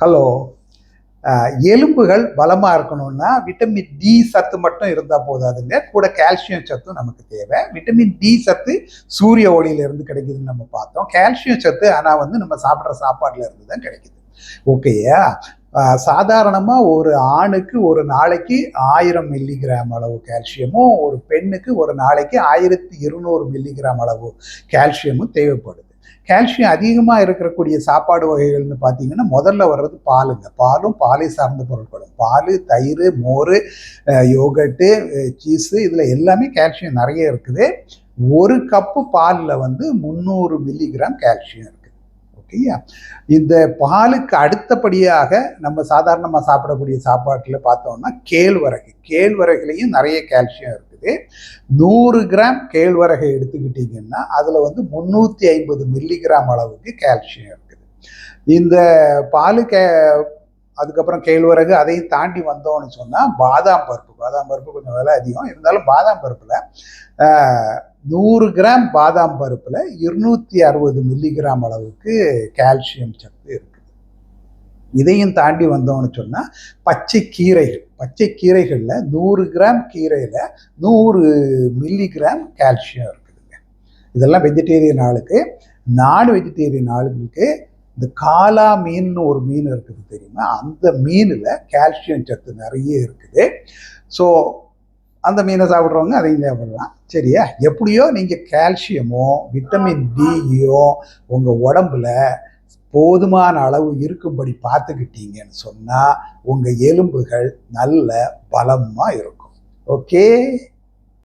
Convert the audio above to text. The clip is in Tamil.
ஹலோ. எலும்புகள் பலமாக இருக்கணும்னா விட்டமின் டி சத்து மட்டும் இருந்தால் போதாதுங்க, கூட கால்சியம் சத்தும் நமக்கு தேவை. விட்டமின் டி சத்து சூரிய ஒளியிலிருந்து கிடைக்குதுன்னு நம்ம பார்த்தோம். கால்சியம் சத்து ஆனால் நம்ம சாப்பிட்ற சாப்பாட்டில் இருந்து தான் கிடைக்குது. ஓகேயா? சாதாரணமாக ஒரு ஆணுக்கு ஒரு நாளைக்கு 1000 மில்லிகிராம் அளவு கால்சியமும், ஒரு பெண்ணுக்கு ஒரு நாளைக்கு 1200 மில்லிகிராம் அளவு கால்சியமும் தேவைப்படுது. கால்சியம் அதிகமாக இருக்கக்கூடிய சாப்பாடு வகைகள்னு பார்த்தீங்கன்னா முதல்ல வர்றது பாலுங்க. பாலும் பாலை சார்ந்த பொருட்களும், பால், தயிர், மோர், யோகட்டு, சீஸு, இதில் எல்லாமே கால்சியம் நிறைய இருக்குது. ஒரு கப்பு பாலில் 300 மில்லிகிராம் கால்சியம் இருக்குது. ஓகேயா? இந்த பாலுக்கு அடுத்தபடியாக நம்ம சாதாரணமாக சாப்பிடக்கூடிய சாப்பாட்டில் பார்த்தோம்னா கேழ்வரகுலையும் நிறைய கால்சியம் இருக்குது. 100 கிராம் கேழ்வரகை எடுத்துக்கிட்டீங்கன்னா அதில் 350 மில்லிகிராம் அளவுக்கு கால்சியம் இருக்குது. இந்த பால் அதுக்கப்புறம் கேழ்வரகு அதையும் தாண்டி வந்தோம்னு சொன்னால் பாதாம் பருப்பு கொஞ்சம் விலை அதிகம் இருந்தாலும் பாதாம் பருப்பில் 100 கிராம் பாதாம் பருப்பில் 260 மில்லிகிராம் அளவுக்கு கால்சியம் சத்து இருக்குது. இதையும் தாண்டி வந்தோம்னு சொன்னால் பச்சை கீரைகளில் 100 கிராம் கீரையில் 100 மில்லிகிராம் கால்சியம் இருக்குதுங்க. இதெல்லாம் வெஜிடேரியன் ஆளுக்கு. நான் வெஜிடேரியன் ஆளுங்களுக்கு இந்த காலா மீன்னு ஒரு மீன் இருக்குது தெரியுமா, அந்த மீனில் கால்சியம் சத்து நிறைய இருக்குது. ஸோ அந்த மீனை சாப்பிட்றவங்க அதையும் சாப்பிடலாம். சரியா? எப்படியோ நீங்கள் கால்சியமோ விட்டமின் டியோ உங்கள் உடம்புல போதுமான அளவு இருக்கும்படி பார்த்துக்கிட்டீங்கன்னு சொன்னால் உங்கள் எலும்புகள் நல்ல பலமாக இருக்கும். ஓகே.